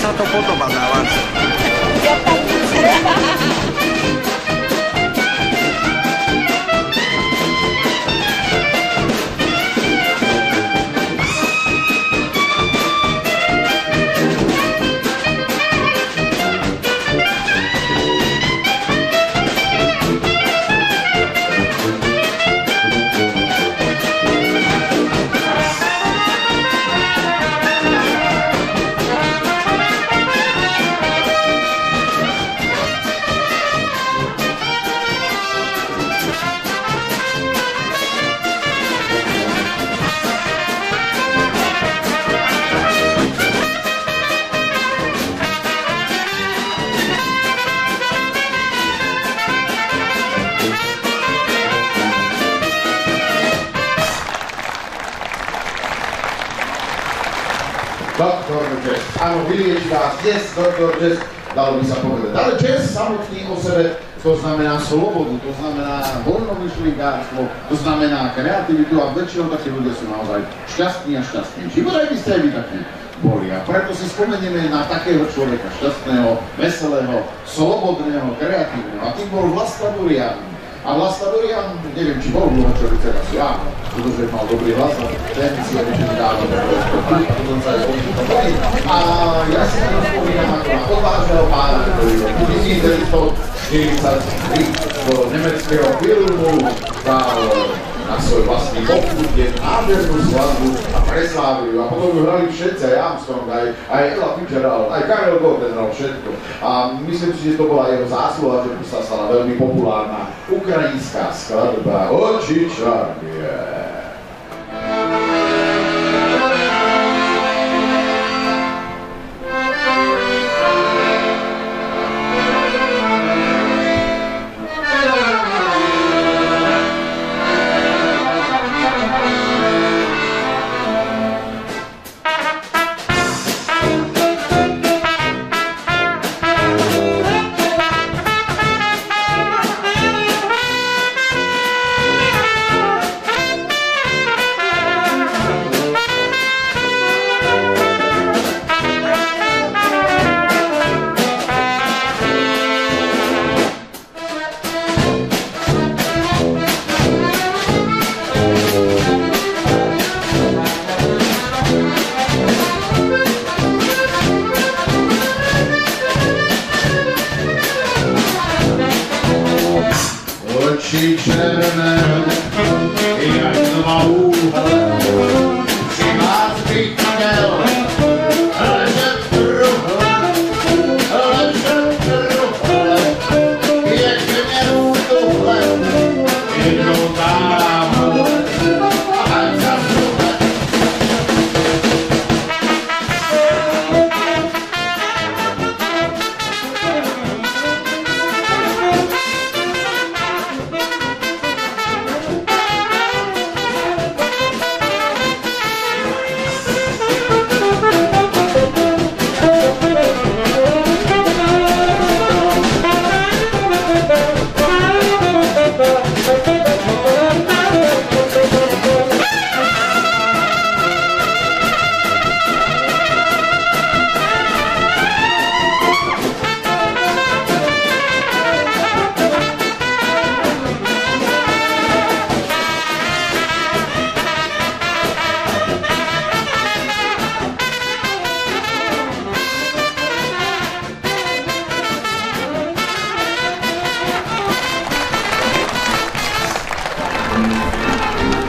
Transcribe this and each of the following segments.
sa to podobá na vás? Doktor Jazz. Áno, vylieči vás dnes, Doktor Jazz, dalo by sa povedať. Ale jazz samotný o sebe, to znamená slobodu, to znamená voľnomyšľinkárstvo, to znamená kreativitu a väčšinou takí ľudia sú naozaj šťastní a šťastní. Život aj vy ste aj vy takí boli a preto si spomenieme na takého človeka šťastného, veselého, slobodného, kreatívneho a tým bol Vlasta Burian. A Vlasta Burian, neviem, či bol Luhačovice, asi áno, pretože mal dobrý hlas a ten si ja ešte nedávno a ja si to spomínam ako na odvážneho pána, ktorý v 1943 do nemeckého filmu dal na svoj vlastný poput, je nádhernú skladbu a preslávili ju. A potom ju hrali všetci, aj Armstrong, aj Ella Fitzgerald, aj Karel Gordon hral všetko. A myslím si, že to bola jeho zásluha, že sa stala veľmi populárna ukrajinská skladba Oči čarnie. Oči červené, jak dva úhle, si vás bych chtěl, ležet truhle, jak mě v tuhle, jednou tamhle, a za tuhle.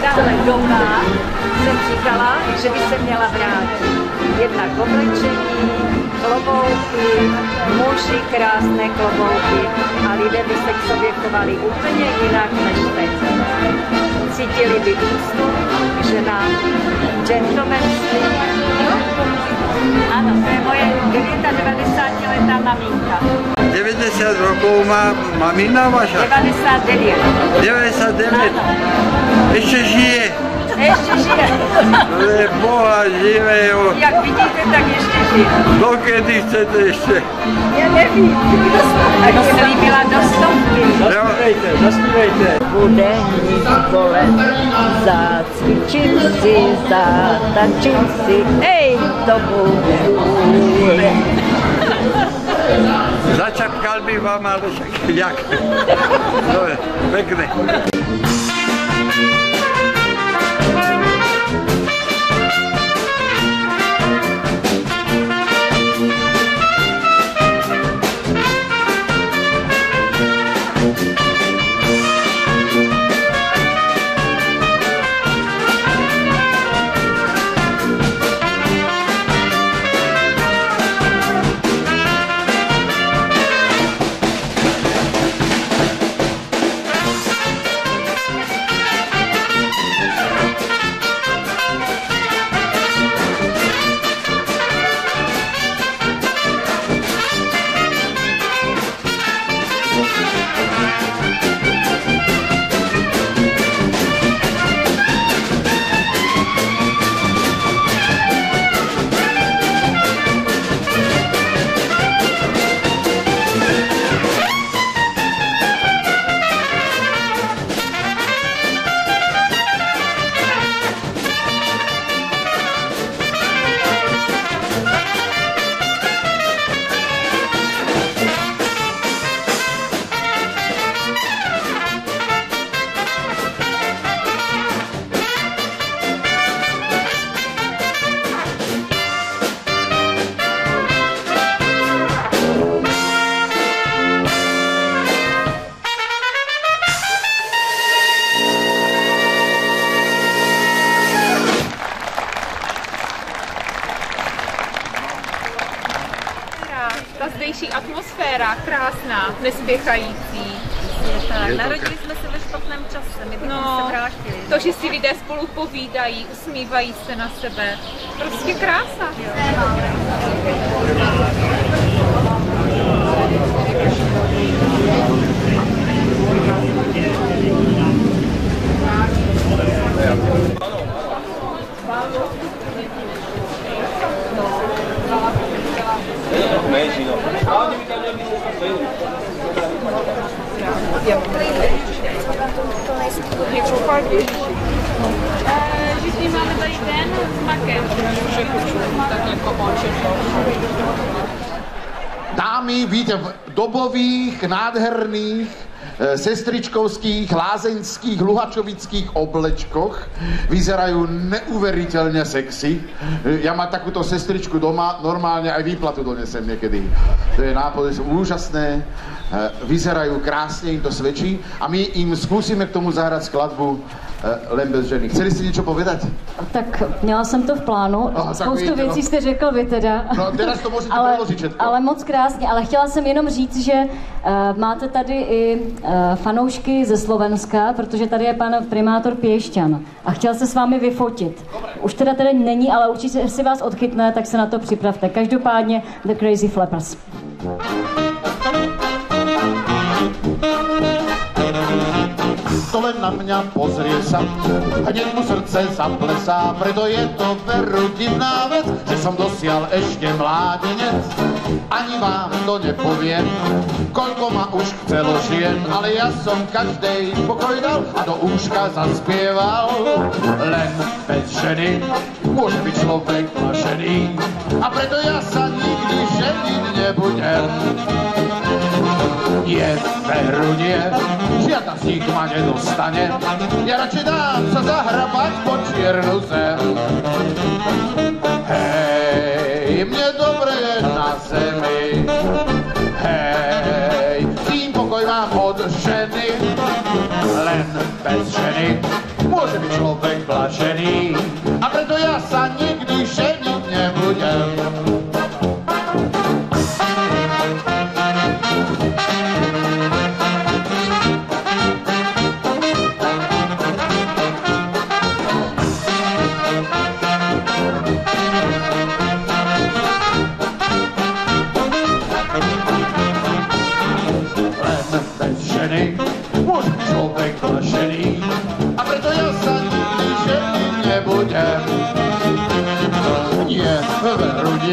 Tahle doba jsem říkala, že by se měla vrátit. Jednak oblečení, klobouky, muži krásné klobouky a lidé by se k sobě chovali úplně jinak než teď. Cítili by úctu k ženám, gentlemanství. Ano, to je moje 99letá maminka. 90 rokov má mamina vaša? 99. 99? Ano. Ešte žije? Ještě žije. To je Boha živého. Jak vidíte, tak ještě žije. Dokedy chcete ještě? Já nevím. Tak se líbila do stovky. Zaspívejte. Bude Nikole, zacvičím si, zatačím si, hej, to bude vůle. Začapkal bych vám, ale jak? Dobre, pekne. Ta zdejší atmosféra, krásná, nespěchající. Narodili jsme se ve špatném čase, my bychom se vrátili. To, že si lidé spolu povídají, usmívají se na sebe, prostě krása. Vždycky máme tady den s makem. Dámy, víte, v dobových, nádherných, sestričkovských, lázeňských, luhačovických oblečkoch vyzerajú neuveriteľne sexy. Ja mám takúto sestričku doma, normálne aj výplatu donesem niekedy. To je nápad, sú úžasné, vyzerajú krásne, im to svedčí a my im skúsime k tomu zahrať skladbu Len bez ženy. Chceli ste niečo povedať? Tak měla jsem to v plánu. Spoustu věcí jste řekl vy teda. No, teraz to můžete proložit všetko. Ale moc krásně. Ale chtěla jsem jenom říct, že máte tady i fanoušky ze Slovenska, protože tady je pan primátor Piešťan. A chtěl se s vámi vyfotit. Už teda tady není, ale určitě si vás odchytne, tak se na to připravte. Každopádně The Crazy Flappers. To len na mňa pozrie sa, hneď mu srdce zaplesá, preto je to veru divná vec, že som dosiaľ ešte mládenec. Ani vám to nepoviem, koľko ma už chcelo žien, ale ja som každej pokoj dal a do úška zaspieval. Len bez ženy môže byť človek plašený a preto ja sa nikdy ženiť nebudem. Je veru nie, žiadna z nich ma nedostane. Ja radšej dám sa zahrabať po čiernu zem. Hej, mne dobre je na zemi. Hej, tým pokoj mám od ženy. Len bez ženy môže byť človek blažený. A preto ja sa nikdy ženiť nebudem. Môže byť človek plašený a preto ja sa nikdy ženiť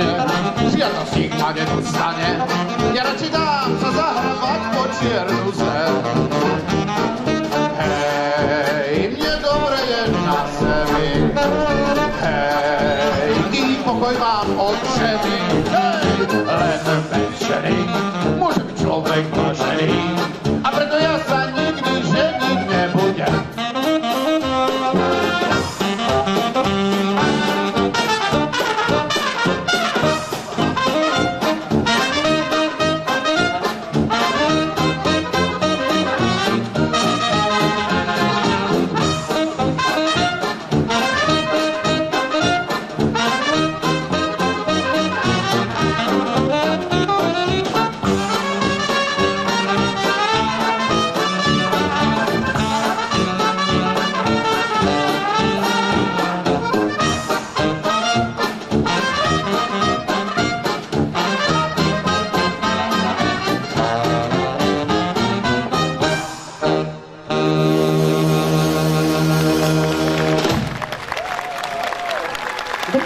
stane, žiadna z nich ma nedostane. Ja radšej dám sa zahrabať po čiernu zem. Hej, mne dobre je na zemi. Hej, i pokoj mám od ženy. Hej, len bez ženy môže byť človek blažený. A preto ja sa nikdy ženiť nebudem.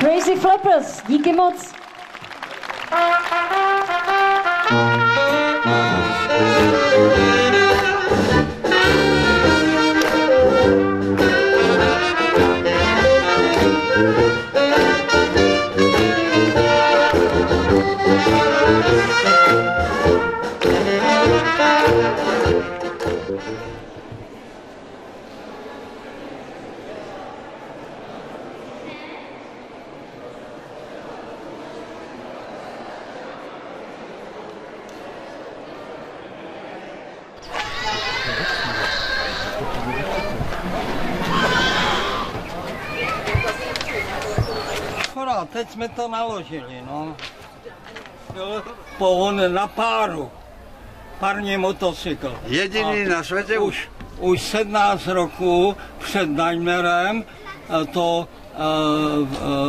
Crazy Flappers, díky moc. Teď jsme to naložili, no. Byl pohon na páru. Parní motocykl. Jediný na světě už 17 roků před Daimlerem to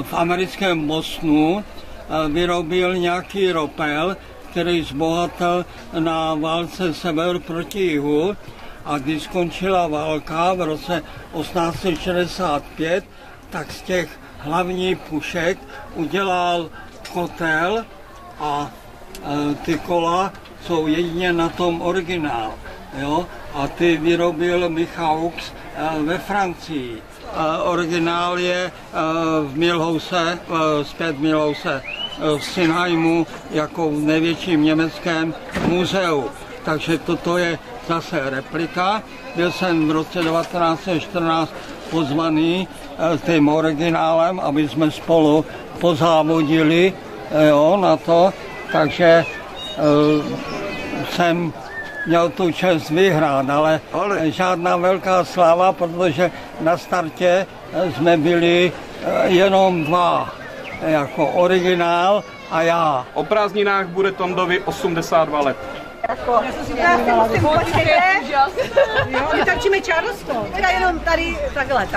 v americkém Bostonu vyrobil nějaký ropel, který zbohatil na válce sever proti jihu. A když skončila válka v roce 1865, tak z těch hlavní pušek udělal kotel a ty kola jsou jedině na tom originál. Jo? A ty vyrobil Michaux ve Francii. Originál je v Milhouse, zpět Milhouse v Sinheimu jako v největším německém muzeu. Takže toto je zase replika. Byl jsem v roce 1914 pozvaný tím originálem, aby jsme spolu pozávodili na to, takže jsem měl tu čest vyhrát, ale žádná velká sláva, protože na startě jsme byli jenom dva, jako originál a já. O prázdninách bude Tondovi 82 let. My tačíme Charleston. Teda jenom tady takhle.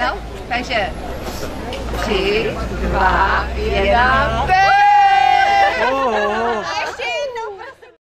No, takže 3, 2, 1.